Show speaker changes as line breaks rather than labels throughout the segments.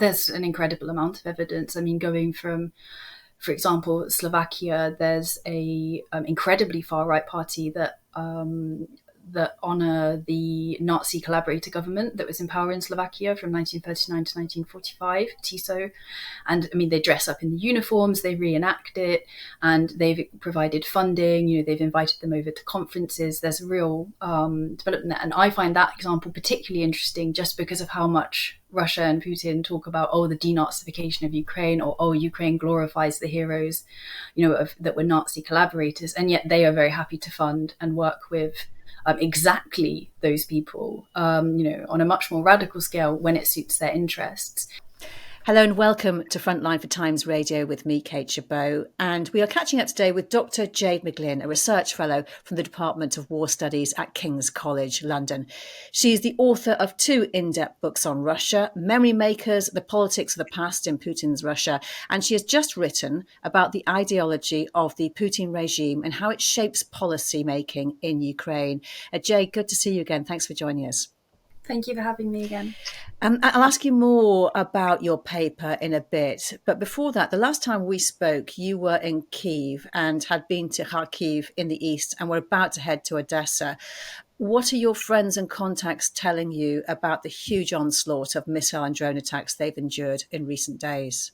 there's an incredible amount of evidence. I mean, going from, for example, Slovakia, there's a incredibly far-right party that honor the Nazi collaborator government that was in power in Slovakia from 1939 to 1945, TISO. And I mean, they dress up in the uniforms, they reenact it, and they've provided funding, they've invited them over to conferences. There's a real development there. And I find that example particularly interesting just because of how much Russia and Putin talk about, the denazification of Ukraine, or Ukraine glorifies the heroes, that were Nazi collaborators. And yet they are very happy to fund and work with exactly those people, on a much more radical scale when it suits their interests.
Hello and welcome to Frontline for Times Radio with me, Kate Chabot. And we are catching up today with Dr. Jade Mcglynn, a research fellow from the Department of War Studies at King's College, London. She is the author of 2 in-depth books on Russia, Memory Makers, The Politics of the Past in Putin's Russia. And she has just written about the ideology of the Putin regime and how it shapes policy making in Ukraine. Jade, good to see you again. Thanks for joining us.
Thank you for having me again.
I'll ask you more about your paper in a bit. But before that, the last time we spoke, you were in Kyiv and had been to Kharkiv in the east and were about to head to Odessa. What are your friends and contacts telling you about the huge onslaught of missile and drone attacks they've endured in recent days?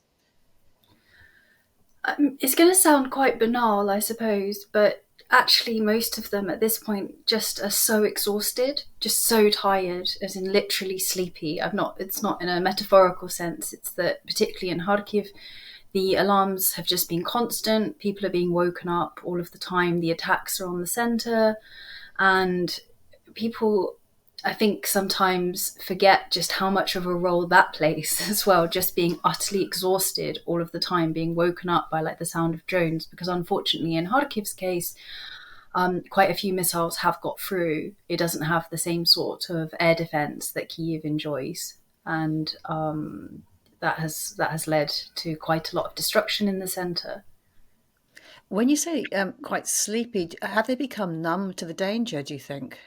It's going to sound quite banal, I suppose, but actually most of them at this point just are so exhausted, just so tired, as in literally sleepy. It's not in a metaphorical sense. It's that particularly in Kharkiv, the alarms have just been constant. People are being woken up all of the time. The attacks are on the center, and people, I think, sometimes forget just how much of a role that plays as well, just being utterly exhausted all of the time, being woken up by the sound of drones, because unfortunately in Kharkiv's case, quite a few missiles have got through. It doesn't have the same sort of air defense that Kyiv enjoys, and that has led to quite a lot of destruction in the center.
When you say quite sleepy, have they become numb to the danger, do you think?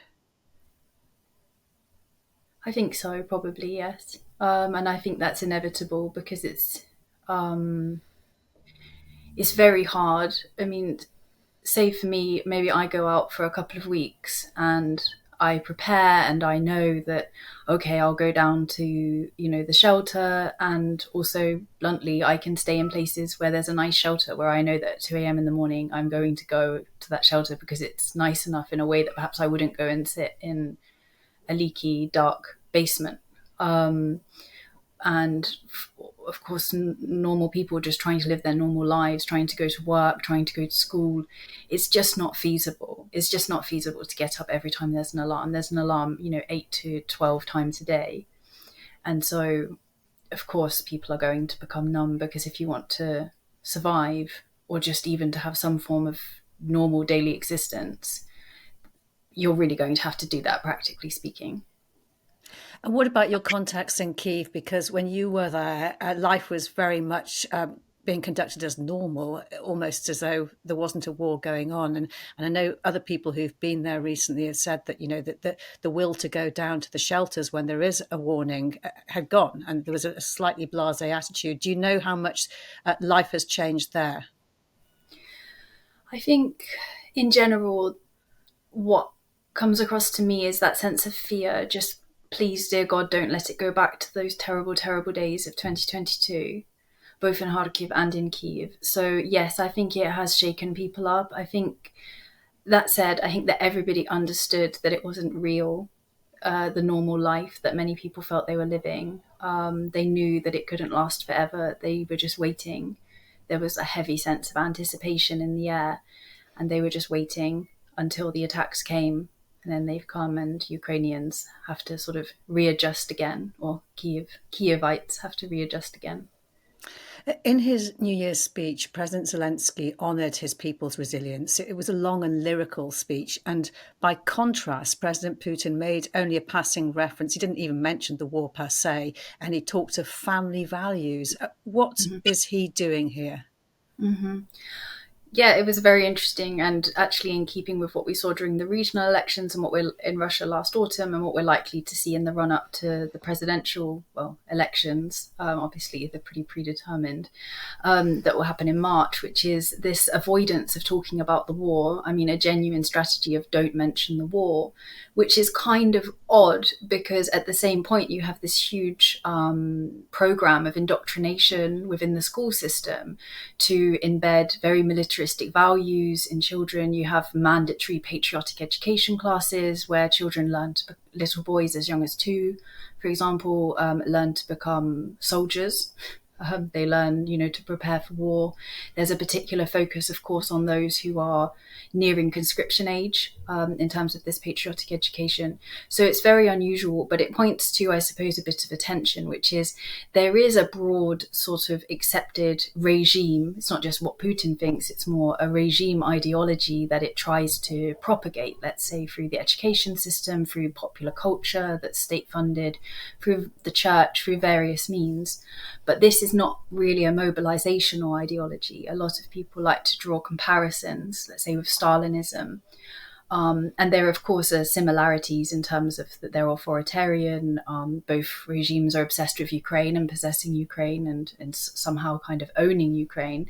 I think so, probably, yes. And I think that's inevitable because it's very hard. I mean, say for me, maybe I go out for a couple of weeks and I prepare and I know that, okay, I'll go down to, the shelter, and also bluntly, I can stay in places where there's a nice shelter where I know that at 2 a.m. in the morning, I'm going to go to that shelter because it's nice enough in a way that perhaps I wouldn't go and sit in a leaky, dark basement. And of course, normal people just trying to live their normal lives, trying to go to work, trying to go to school. It's just not feasible. It's just not feasible to get up every time there's an alarm. There's an alarm, 8 to 12 times a day. And so, of course, people are going to become numb, because if you want to survive, or just even to have some form of normal daily existence, you're really going to have to do that, practically speaking.
And what about your contacts in Kyiv? Because when you were there, life was very much being conducted as normal, almost as though there wasn't a war going on. And I know other people who've been there recently have said that, that the will to go down to the shelters when there is a warning had gone, and there was a slightly blasé attitude. Do you know how much life has changed there?
I think in general, what comes across to me is that sense of fear. Just please, dear God, don't let it go back to those terrible, terrible days of 2022, both in Kharkiv and in Kyiv. So yes, I think it has shaken people up. I think, that said, I think that everybody understood that it wasn't real, the normal life that many people felt they were living. They knew that it couldn't last forever. They were just waiting. There was a heavy sense of anticipation in the air, and they were just waiting until the attacks came. And then they've come, and Ukrainians have to sort of readjust again, or Kyivites have to readjust again.
In his New Year's speech, President Zelensky honoured his people's resilience. It was a long and lyrical speech. And by contrast, President Putin made only a passing reference. He didn't even mention the war per se. And he talked of family values. What is he doing here?
Mm-hmm. Yeah, it was very interesting, and actually in keeping with what we saw during the regional elections and what we're in Russia last autumn and what we're likely to see in the run up to the presidential, well, elections. Obviously, they're pretty predetermined, that will happen in March, which is this avoidance of talking about the war. I mean, a genuine strategy of don't mention the war, which is kind of odd because at the same point you have this huge program of indoctrination within the school system to embed very militaristic values in children. You have mandatory patriotic education classes where children learn to, little boys as young as 2, for example, learn to become soldiers. They learn, to prepare for war. There's a particular focus, of course, on those who are nearing conscription age in terms of this patriotic education. So it's very unusual, but it points to, I suppose, a bit of a tension, which is there is a broad sort of accepted regime. It's not just what Putin thinks, it's more a regime ideology that it tries to propagate, let's say, through the education system, through popular culture that's state funded, through the church, through various means. But this is not really a mobilizational ideology. A lot of people like to draw comparisons, let's say with Stalinism. And there, of course, are similarities in terms of that they're authoritarian. Both regimes are obsessed with Ukraine and possessing Ukraine and somehow kind of owning Ukraine.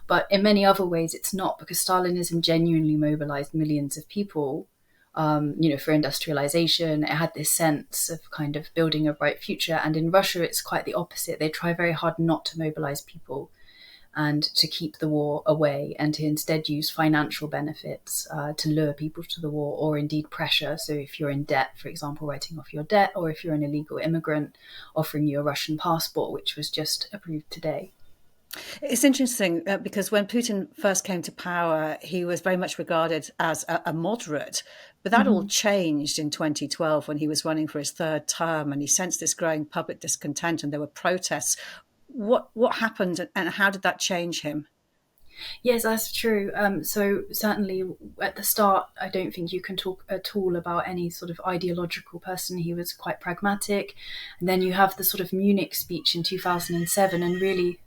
But in many other ways, it's not, because Stalinism genuinely mobilized millions of people for industrialization. It had this sense of kind of building a bright future. And in Russia, it's quite the opposite. They try very hard not to mobilize people and to keep the war away, and to instead use financial benefits to lure people to the war, or indeed pressure. So if you're in debt, for example, writing off your debt, or if you're an illegal immigrant, offering you a Russian passport, which was just approved today.
It's interesting because when Putin first came to power, he was very much regarded as a moderate. But that all
Mm-hmm.
changed in 2012 when he was running for his third term, and he sensed this growing public discontent and there were protests. What happened and how did that change him?
Yes, that's true. So certainly at the start, I don't think you can talk at all about any sort of ideological person. He was quite pragmatic. And then you have the sort of Munich speech in 2007, and really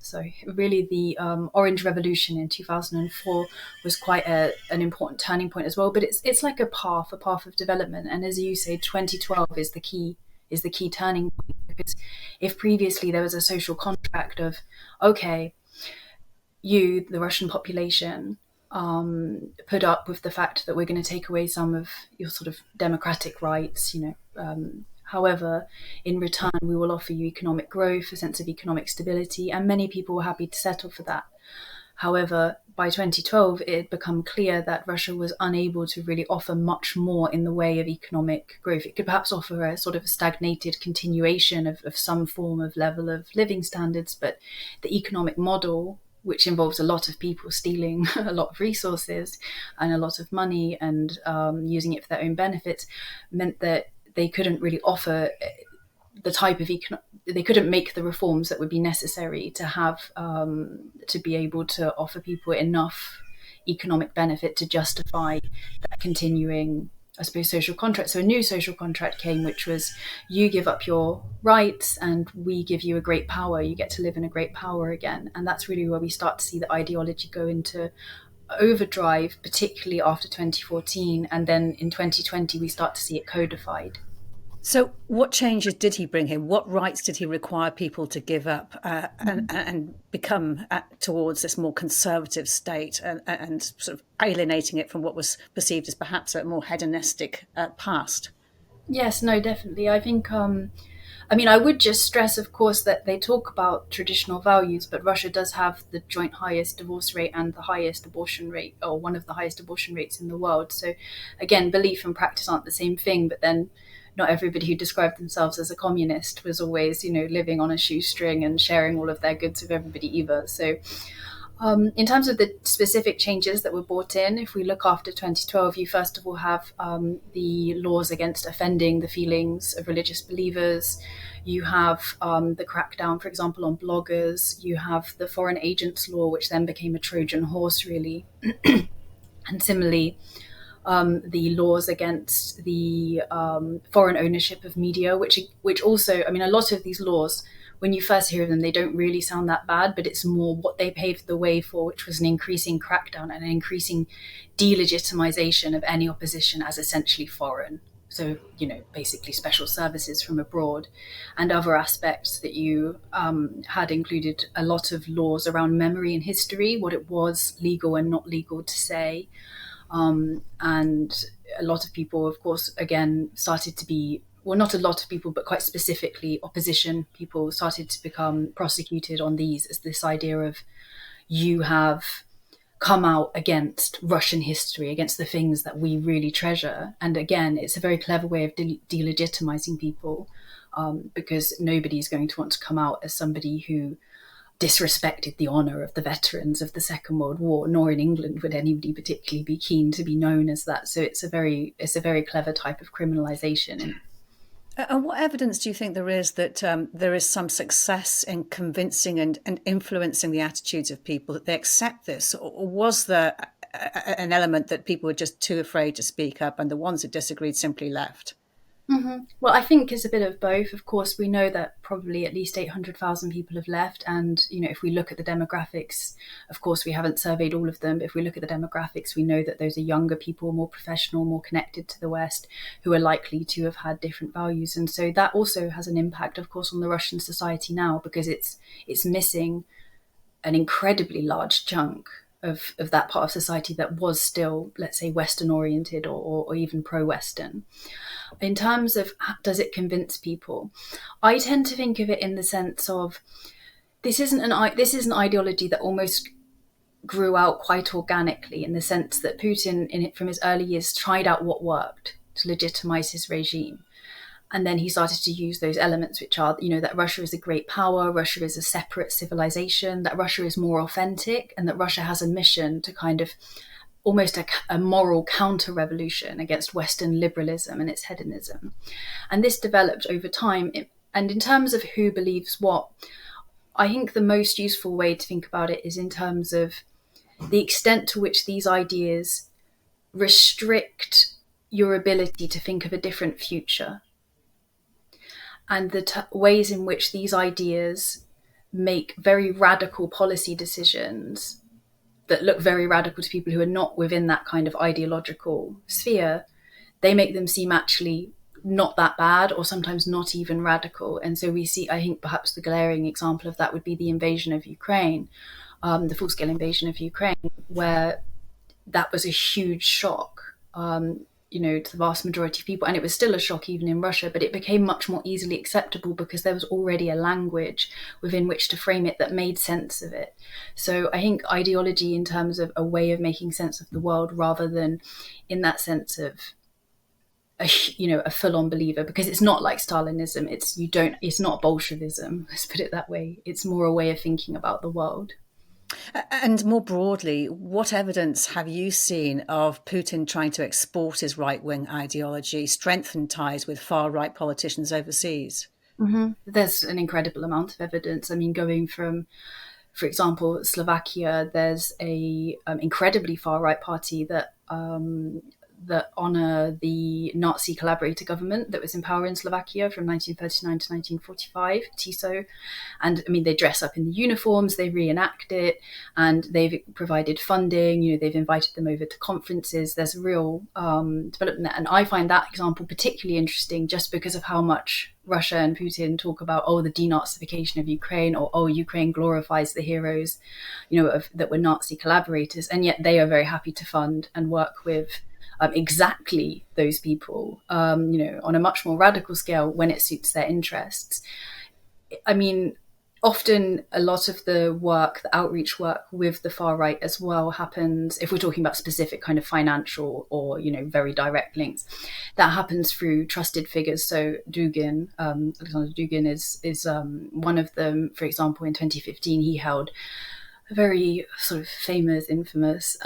the Orange Revolution in 2004 was quite an important turning point as well. But it's like a path of development. And as you say, 2012 is the key turning point, because if previously there was a social contract of, okay, you, the Russian population, put up with the fact that we're going to take away some of your sort of democratic rights, However, in return, we will offer you economic growth, a sense of economic stability, and many people were happy to settle for that. However, by 2012, it had become clear that Russia was unable to really offer much more in the way of economic growth. It could perhaps offer a sort of stagnated continuation of some form of level of living standards, but the economic model, which involves a lot of people stealing a lot of resources and a lot of money and using it for their own benefits, meant that they couldn't really offer the type of they couldn't make the reforms that would be necessary to have to be able to offer people enough economic benefit to justify that continuing, I suppose, social contract. So a new social contract came, which was, you give up your rights and we give you a great power. You get to live in a great power again. And that's really where we start to see the ideology go into overdrive, particularly after 2014. And then in 2020, we start to see it codified.
So, what changes did he bring in? What rights did he require people to give up and become towards this more conservative state and sort of alienating it from what was perceived as perhaps a more hedonistic past?
Yes, no, definitely. I think, I would just stress, of course, that they talk about traditional values, but Russia does have the joint highest divorce rate and the highest abortion rate, or one of the highest abortion rates in the world. So, again, belief and practice aren't the same thing, but then not everybody who described themselves as a communist was always, living on a shoestring and sharing all of their goods with everybody either. So, in terms of the specific changes that were brought in, if we look after 2012, you first of all have the laws against offending the feelings of religious believers. You have the crackdown, for example, on bloggers. You have the foreign agents law, which then became a Trojan horse, really. And similarly, the laws against the foreign ownership of media, which also, a lot of these laws when you first hear of them, they don't really sound that bad, but it's more what they paved the way for, which was an increasing crackdown and an increasing delegitimization of any opposition as essentially foreign. So, basically special services from abroad, and other aspects that you had included a lot of laws around memory and history, what it was legal and not legal to say. And a lot of people, of course, again, started to be, well, not a lot of people, but quite specifically opposition people started to become prosecuted on these, as this idea of you have come out against Russian history, against the things that we really treasure. And again, it's a very clever way of delegitimizing people, because nobody's going to want to come out as somebody who disrespected the honour of the veterans of the Second World War, nor in England would anybody particularly be keen to be known as that. So it's a very clever type of criminalisation.
And what evidence do you think there is that there is some success in convincing and influencing the attitudes of people that they accept this? Or was there an element that people were just too afraid to speak up and the ones that disagreed simply left?
Mm-hmm. Well, I think it's a bit of both. Of course, we know that probably at least 800,000 people have left. And, if we look at the demographics, of course, we haven't surveyed all of them. But if we look at the demographics, we know that those are younger people, more professional, more connected to the West, who are likely to have had different values. And so that also has an impact, of course, on the Russian society now, because it's missing an incredibly large chunk of that part of society that was still, let's say, Western oriented or even pro-Western. In terms of does it convince people, I tend to think of it in the sense of this is an ideology that almost grew out quite organically, in the sense that Putin, from his early years, tried out what worked to legitimize his regime. And then he started to use those elements, which are, that Russia is a great power, Russia is a separate civilization, that Russia is more authentic, and that Russia has a mission to kind of almost a moral counter-revolution against Western liberalism and its hedonism. And this developed over time. And in terms of who believes what, I think the most useful way to think about it is in terms of the extent to which these ideas restrict your ability to think of a different future, and the ways in which these ideas make very radical policy decisions that look very radical to people who are not within that kind of ideological sphere. They make them seem actually not that bad, or sometimes not even radical. And so we see, I think perhaps the glaring example of that would be the invasion of Ukraine, the full-scale invasion of Ukraine, where that was a huge shock, to the vast majority of people. And it was still a shock even in Russia, but it became much more easily acceptable because there was already a language within which to frame it that made sense of it. So I think ideology in terms of a way of making sense of the world, rather than in that sense of a full-on believer, because it's not like Stalinism. It's not Bolshevism, let's put it that way. It's more a way of thinking about the world.
And more broadly, what evidence have you seen of Putin trying to export his right-wing ideology, strengthen ties with far-right politicians overseas?
Mm-hmm. There's an incredible amount of evidence. I mean, going from, for example, Slovakia, there's a incredibly far-right party that honour the Nazi collaborator government that was in power in Slovakia from 1939 to 1945, TISO. And I mean, they dress up in the uniforms, they reenact it, and they've provided funding, they've invited them over to conferences. There's a real development there. And I find that example particularly interesting just because of how much Russia and Putin talk about, the denazification of Ukraine, or, Ukraine glorifies the heroes, that were Nazi collaborators. And yet they are very happy to fund and work with exactly those people, on a much more radical scale when it suits their interests. I mean, often a lot of the work, the outreach work with the far right as well happens, if we're talking about specific kind of financial or, very direct links, that happens through trusted figures. So Dugin, Alexander Dugin is one of them. For example, in 2015, he held a very sort of infamous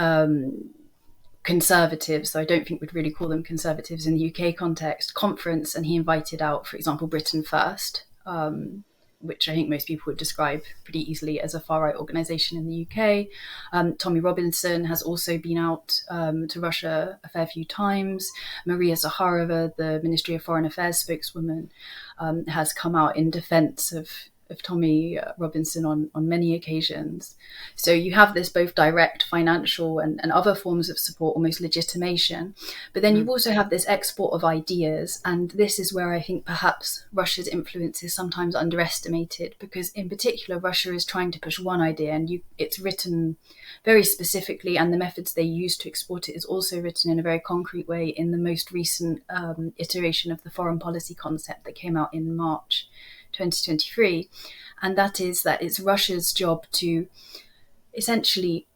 conservatives, though I don't think we'd really call them conservatives in the UK context, conference, and he invited out, for example, Britain First, which I think most people would describe pretty easily as a far-right organisation in the UK. Tommy Robinson has also been out to Russia a fair few times. Maria Zakharova, the Ministry of Foreign Affairs spokeswoman, has come out in defence of Tommy Robinson on many occasions. So you have this both direct financial and other forms of support, almost legitimation. But then you also have this export of ideas. And this is where I think perhaps Russia's influence is sometimes underestimated, because in particular, Russia is trying to push one idea, and it's written very specifically, and the methods they use to export it is also written in a very concrete way in the most recent iteration of the foreign policy concept that came out in March 2023, and that is that it's Russia's job to essentially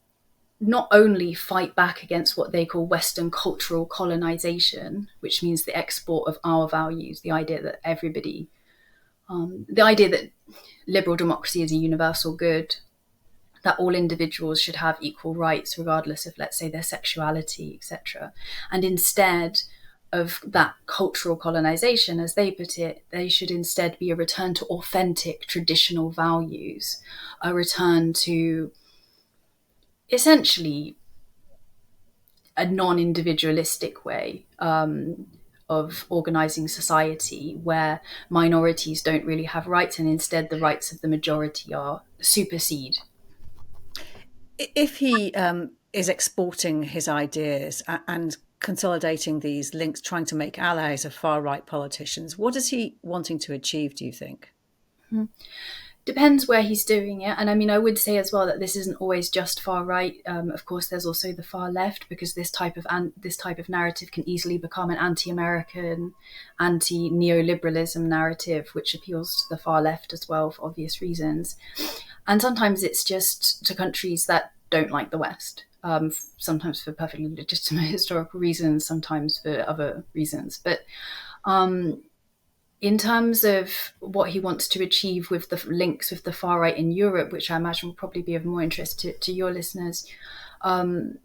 not only fight back against what they call Western cultural colonization, which means the export of our values, the idea that the idea that liberal democracy is a universal good, that all individuals should have equal rights regardless of, let's say, their sexuality, etc. And instead of that cultural colonization, as they put it, they should instead be a return to authentic traditional values, a return to essentially a non-individualistic way of organizing society, where minorities don't really have rights and instead the rights of the majority are supersede.
If he is exporting his ideas and consolidating these links, trying to make allies of far-right politicians, what is he wanting to achieve, do you think?
Depends where he's doing it. And I mean, I would say as well that this isn't always just far right. Of course, there's also the far left, because this type of narrative can easily become an anti-American, anti-neoliberalism narrative, which appeals to the far left as well for obvious reasons. And sometimes it's just to countries that don't like the West. Sometimes for perfectly legitimate historical reasons, sometimes for other reasons. But in terms of what he wants to achieve with the links with the far right in Europe, which I imagine will probably be of more interest to your listeners, to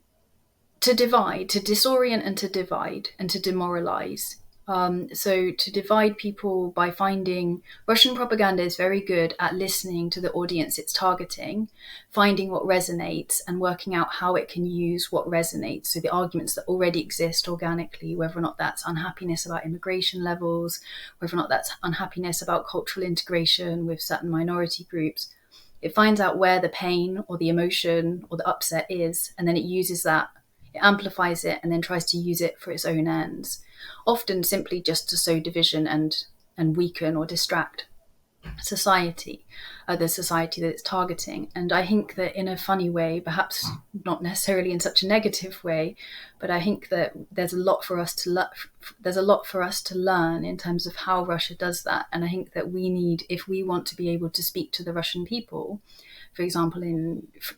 divide, to disorient and to divide and to demoralize. So to divide people by finding Russian propaganda is very good at listening to the audience it's targeting, finding what resonates and working out how it can use what resonates. So the arguments that already exist organically, whether or not that's unhappiness about immigration levels, whether or not that's unhappiness about cultural integration with certain minority groups, it finds out where the pain or the emotion or the upset is, and then it uses that, it amplifies it, and then tries to use it for its own ends, often simply just to sow division and weaken or distract society, the society that it's targeting. And I think that in a funny way, perhaps not necessarily in such a negative way, but I think that there's a lot for us to learn in terms of how Russia does that. And I think that we need, if we want to be able to speak to the Russian people, for example,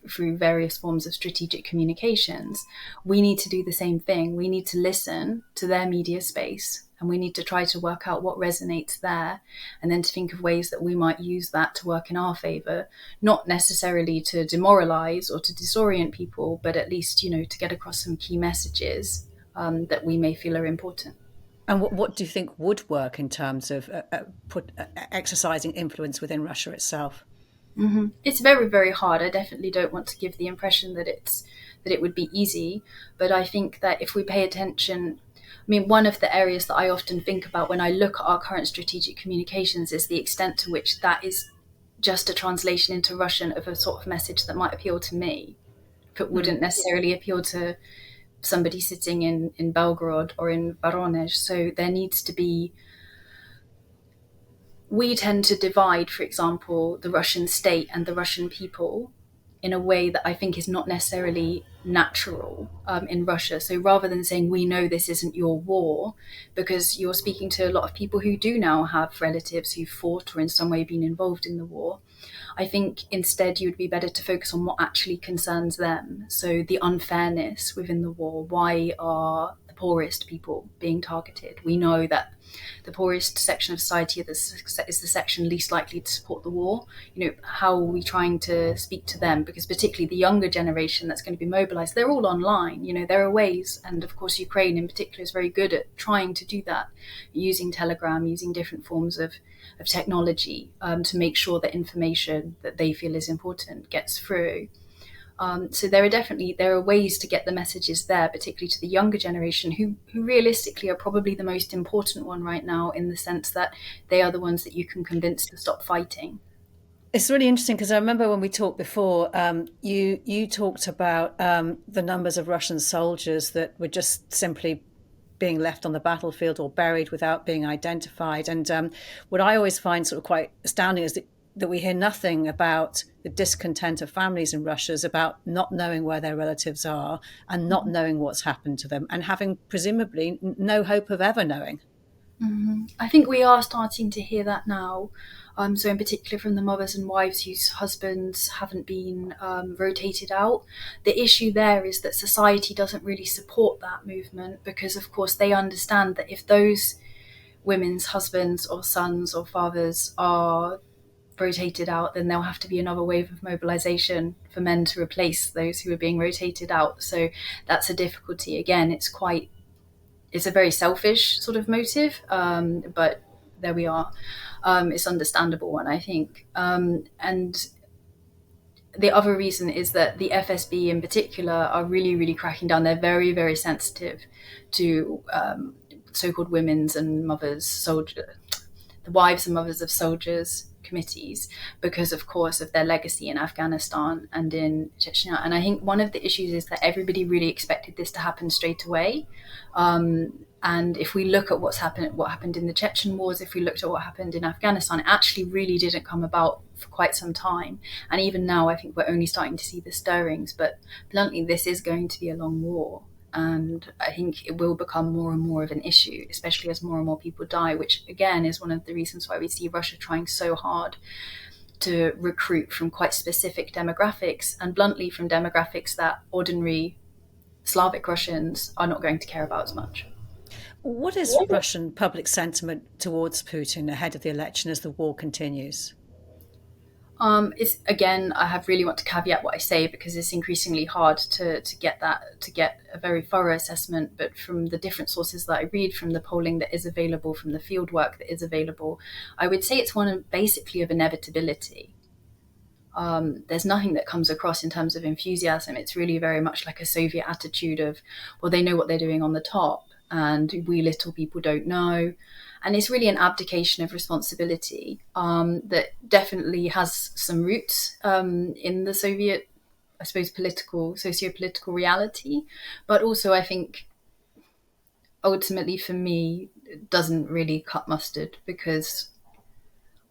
through various forms of strategic communications, we need to do the same thing. We need to listen to their media space, and we need to try to work out what resonates there, and then to think of ways that we might use that to work in our favor, not necessarily to demoralize or to disorient people, but at least, to get across some key messages that we may feel are important.
And what do you think would work in terms of exercising influence within Russia itself?
Mm-hmm. It's very, very hard. I definitely don't want to give the impression that it would be easy, but I think that if we pay attention, one of the areas that I often think about when I look at our current strategic communications is the extent to which that is just a translation into Russian of a sort of message that might appeal to me, but wouldn't necessarily appeal to somebody sitting in Belgorod or in Voronezh. So there needs to be, we tend to divide, for example, the Russian state and the Russian people in a way that I think is not necessarily natural in Russia. So rather than saying, we know this isn't your war, because you're speaking to a lot of people who do now have relatives who fought or in some way been involved in the war, I think instead you'd be better to focus on what actually concerns them. So the unfairness within the war. Why are the poorest people being targeted? We know that the poorest section of society is the section least likely to support the war. How are we trying to speak to them? Because particularly the younger generation that's going to be mobilized, they're all online. There are ways, and of course Ukraine in particular is very good at trying to do that, using Telegram, using different forms of technology to make sure that information that they feel is important gets through. So there are ways to get the messages there, particularly to the younger generation, who realistically are probably the most important one right now, in the sense that they are the ones that you can convince to stop fighting.
It's really interesting because I remember when we talked before, you talked about the numbers of Russian soldiers that were just simply being left on the battlefield or buried without being identified. And what I always find sort of quite astounding is that we hear nothing about the discontent of families in Russia, is about not knowing where their relatives are and not knowing what's happened to them and having presumably no hope of ever knowing.
I think we are starting to hear that now. So, in particular, from the mothers and wives whose husbands haven't been rotated out. The issue there is that society doesn't really support that movement because, of course, they understand that if those women's husbands or sons or fathers are rotated out, then there'll have to be another wave of mobilization for men to replace those who are being rotated out. So, that's a difficulty. Again, it's a very selfish sort of motive, but there we are. It's understandable one, I think. And the other reason is that the FSB in particular are really, really cracking down. They're very, very sensitive to so-called women's and mothers, the wives and mothers of soldiers committees, because of course of their legacy in Afghanistan and in Chechnya. And I think one of the issues is that everybody really expected this to happen straight away. And if we look at what happened in the Chechen wars, if we looked at what happened in Afghanistan, it actually really didn't come about for quite some time. And even now, I think we're only starting to see the stirrings. But bluntly, this is going to be a long war. And I think it will become more and more of an issue, especially as more and more people die, which again is one of the reasons why we see Russia trying so hard to recruit from quite specific demographics, and bluntly from demographics that ordinary Slavic Russians are not going to care about as much.
What is Russian public sentiment towards Putin ahead of the election as the war continues?
It's again, I have really want to caveat what I say because it's increasingly hard to get a very thorough assessment. But from the different sources that I read, from the polling that is available, from the field work that is available, I would say it's one of basically of inevitability. There's nothing that comes across in terms of enthusiasm. It's really very much like a Soviet attitude of, well, they know what they're doing on the top, and we little people don't know. And it's really an abdication of responsibility that definitely has some roots in the Soviet, I suppose, socio-political reality. But also, I think, ultimately for me, it doesn't really cut mustard because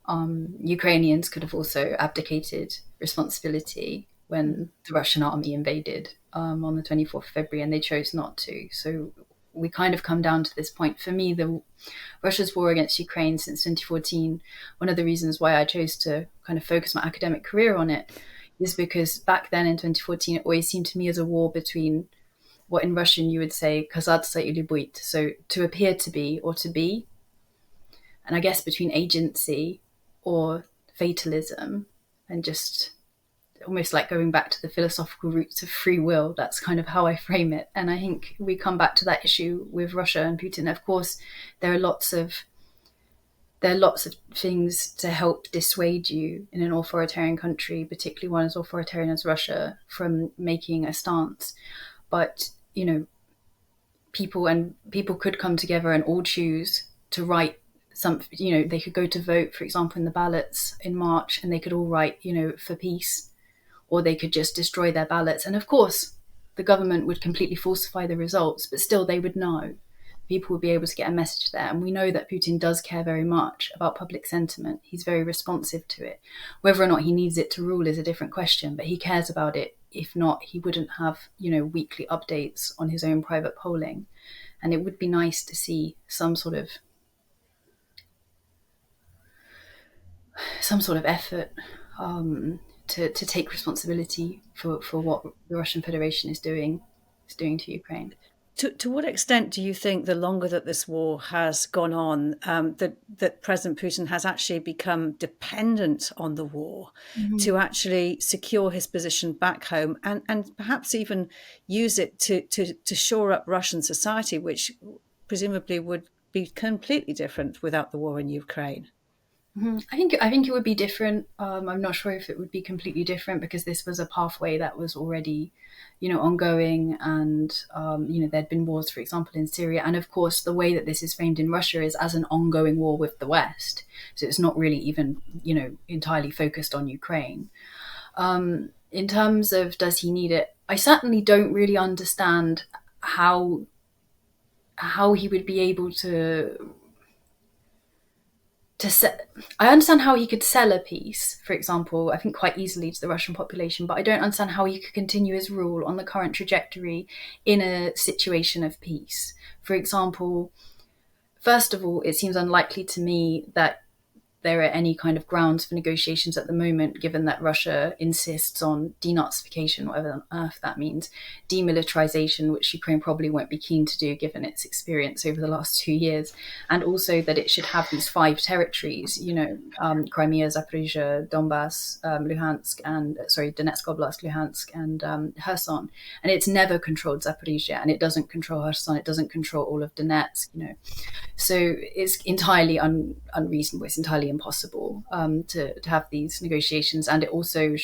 Ukrainians could have also abdicated responsibility when the Russian army invaded on the 24th of February, and they chose not to. So we kind of come down to this point. For me, the Russia's war against Ukraine since 2014, one of the reasons why I chose to kind of focus my academic career on it is because back then in 2014, it always seemed to me as a war between what in Russian you would say "казаться или быть," so to appear to be or to be, and I guess between agency or fatalism and just almost like going back to the philosophical roots of free will. That's kind of how I frame it. And I think we come back to that issue with Russia and Putin. Of course, there are lots of things to help dissuade you in an authoritarian country, particularly one as authoritarian as Russia, from making a stance. But people could come together and all choose to write some. They could go to vote, for example, in the ballots in March, and they could all write, for peace, or they could just destroy their ballots. And of course, the government would completely falsify the results, but still they would know. People would be able to get a message there. And we know that Putin does care very much about public sentiment. He's very responsive to it. Whether or not he needs it to rule is a different question, but he cares about it. If not, he wouldn't have, weekly updates on his own private polling. And it would be nice to see some sort of effort to take responsibility for what the Russian Federation is doing to Ukraine.
To what extent do you think the longer that this war has gone on, that President Putin has actually become dependent on the war to actually secure his position back home and perhaps even use it to shore up Russian society, which presumably would be completely different without the war in Ukraine?
I think it would be different. I'm not sure if it would be completely different because this was a pathway that was already, ongoing, and there'd been wars, for example, in Syria, and of course the way that this is framed in Russia is as an ongoing war with the West. So it's not really even entirely focused on Ukraine. In terms of does he need it, I certainly don't really understand how he would be able I understand how he could sell a peace, for example, I think quite easily to the Russian population, but I don't understand how he could continue his rule on the current trajectory in a situation of peace. For example, first of all, it seems unlikely to me that there are any kind of grounds for negotiations at the moment, given that Russia insists on denazification, whatever on earth that means, demilitarization, which Ukraine probably won't be keen to do given its experience over the last 2 years, and also that it should have these 5 territories, Crimea, Zaporizhia, Donbass, Luhansk, and Donetsk Oblast, Luhansk, and Kherson. And it's never controlled Zaporizhia, and it doesn't control Kherson, it doesn't control all of Donetsk. So it's entirely unreasonable. It's entirely impossible to have these negotiations. And it also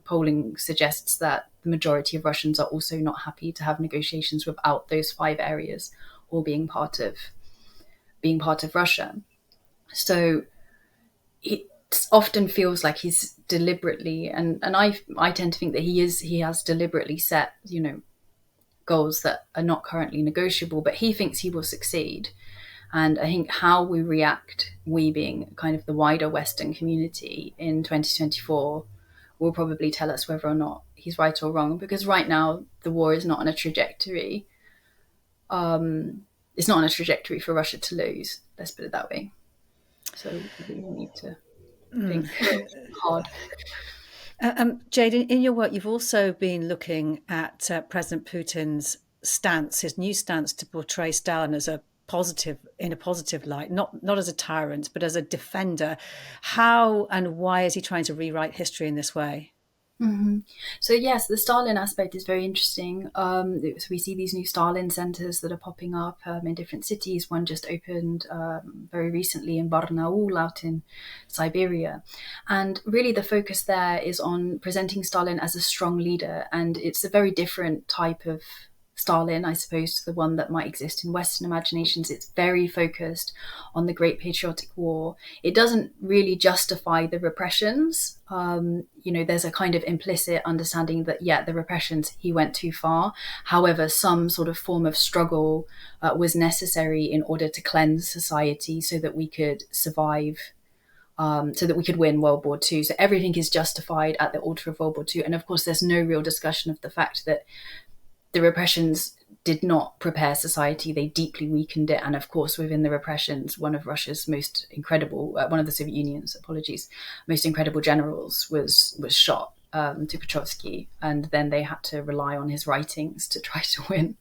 polling suggests that the majority of Russians are also not happy to have negotiations without those 5 areas all being part of Russia. So it often feels like he's deliberately, and I tend to think that he has deliberately set goals that are not currently negotiable, but he thinks he will succeed. And I think how we react, we being kind of the wider Western community in 2024, will probably tell us whether or not he's right or wrong. Because right now, the war is not on a trajectory. It's not on a trajectory for Russia to lose. Let's put it that way. So we need to think hard.
Jade, in your work, you've also been looking at President Putin's stance, his new stance to portray Stalin as in a positive light, not as a tyrant, but as a defender. How and why is he trying to rewrite history in this way?
Mm-hmm. So yes, the Stalin aspect is very interesting. So we see these new Stalin centers that are popping up in different cities. One just opened very recently in Barnaul out in Siberia. And really the focus there is on presenting Stalin as a strong leader. And it's a very different type of Stalin, I suppose, to the one that might exist in Western imaginations. It's very focused on the Great Patriotic War. It doesn't really justify the repressions. There's a kind of implicit understanding that, the repressions, he went too far. However, some sort of form of struggle was necessary in order to cleanse society so that we could survive, so that we could win World War II. So everything is justified at the altar of World War II. And of course, there's no real discussion of the fact that the repressions did not prepare society. They deeply weakened it. And of course, within the repressions, one of Russia's most incredible, one of the Soviet Union's, most incredible generals was shot, Tukhachevsky. And then they had to rely on his writings to try to win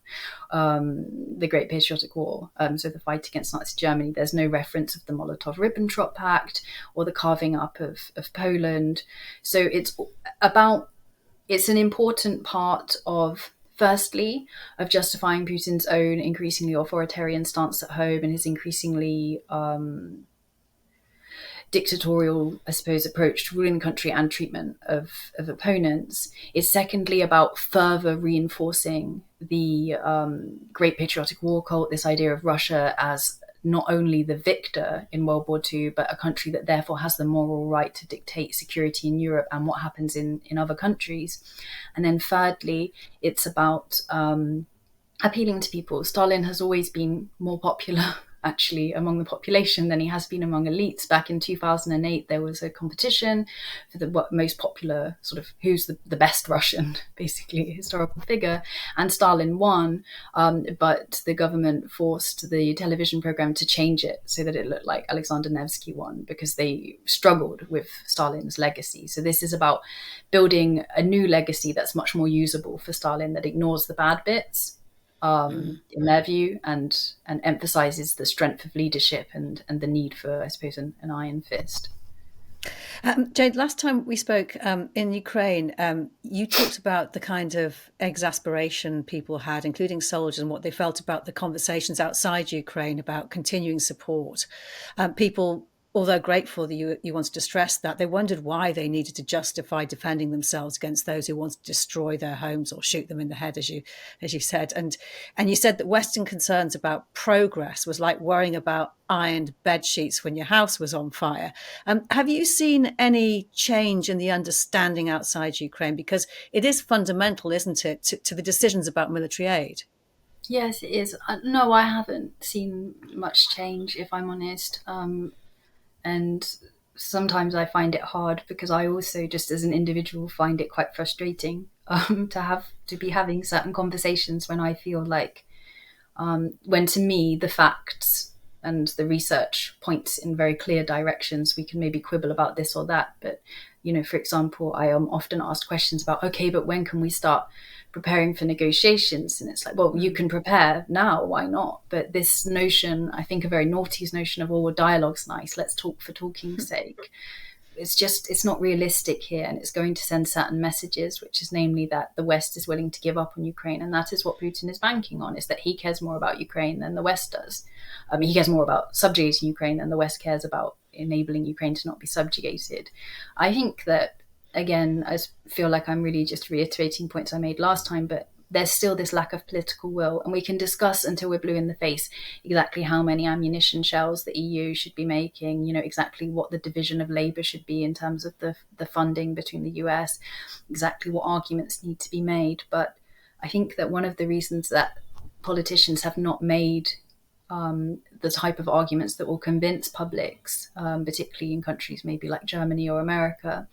the Great Patriotic War. So the fight against Nazi Germany, there's no reference of the Molotov-Ribbentrop Pact or the carving up of Poland. So it's an important part of, firstly, of justifying Putin's own increasingly authoritarian stance at home and his increasingly dictatorial, I suppose, approach to ruling the country and treatment of opponents. It's secondly about further reinforcing the Great Patriotic War cult, this idea of Russia as not only the victor in World War II, but a country that therefore has the moral right to dictate security in Europe and what happens in other countries. And then thirdly, it's about appealing to people. Stalin has always been more popular, actually, among the population than he has been among elites. Back in 2008, there was a competition for the most popular, sort of, who's the best Russian, basically, historical figure. And Stalin won, but the government forced the television program to change it so that it looked like Alexander Nevsky won, because they struggled with Stalin's legacy. So this is about building a new legacy that's much more usable for Stalin, that ignores the bad bits, in their view, and emphasizes the strength of leadership and the need for, I suppose, an iron fist.
Jade, last time we spoke in Ukraine, you talked about the kind of exasperation people had, including soldiers, and what they felt about the conversations outside Ukraine about continuing support. People although grateful that you wanted to stress that, they wondered why they needed to justify defending themselves against those who wanted to destroy their homes or shoot them in the head, as you said. And you said that Western concerns about progress was like worrying about ironed bed sheets when your house was on fire. Have you seen any change in the understanding outside Ukraine? Because it is fundamental, isn't it, to the decisions about military aid?
Yes, it is. No, I haven't seen much change, if I'm honest. And sometimes I find it hard because I also, just as an individual, find it quite frustrating to be having certain conversations when I feel like when to me the facts and the research points in very clear directions. We can maybe quibble about this or that, but for example, I am often asked questions about, okay, but when can we start preparing for negotiations? And it's like, well, you can prepare now, why not? But this notion, I think a very naughty's notion of, oh, well, dialogue's nice, let's talk for talking's sake, it's not realistic here, and it's going to send certain messages, which is namely that the West is willing to give up on Ukraine, and that is what Putin is banking on, is that he cares more about Ukraine than the West does. He cares more about subjugating Ukraine than the West cares about enabling Ukraine to not be subjugated. I think that, again, I feel like I'm really just reiterating points I made last time, but there's still this lack of political will, and we can discuss until we're blue in the face exactly how many ammunition shells the EU should be making, exactly what the division of labour should be in terms of the funding between the US, exactly what arguments need to be made. But I think that one of the reasons that politicians have not made the type of arguments that will convince publics, particularly in countries maybe like Germany or America,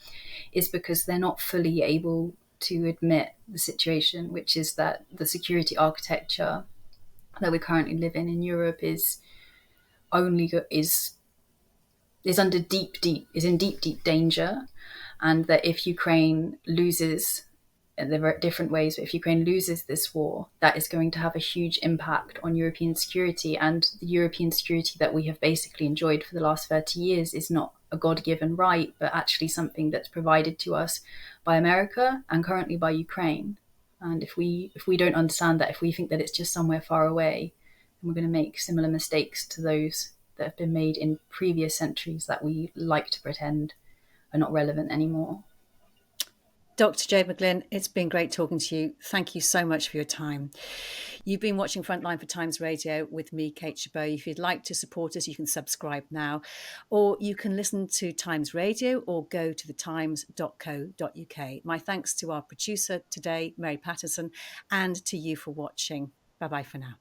is because they're not fully able to admit the situation, which is that the security architecture that we currently live in Europe is only is under deep danger, and that if Ukraine loses, and there are different ways, but if Ukraine loses this war, that is going to have a huge impact on European security, and the European security that we have basically enjoyed for the last 30 years is not a God-given right, but actually something that's provided to us by America and currently by Ukraine. And if we don't understand that, if we think that it's just somewhere far away, then we're going to make similar mistakes to those that have been made in previous centuries that we like to pretend are not relevant anymore.
Dr. Jade Mcglynn, it's been great talking to you. Thank you so much for your time. You've been watching Frontline for Times Radio with me, Kate Chabot. If you'd like to support us, you can subscribe now, or you can listen to Times Radio or go to thetimes.co.uk. My thanks to our producer today, Mary Patterson, and to you for watching. Bye-bye for now.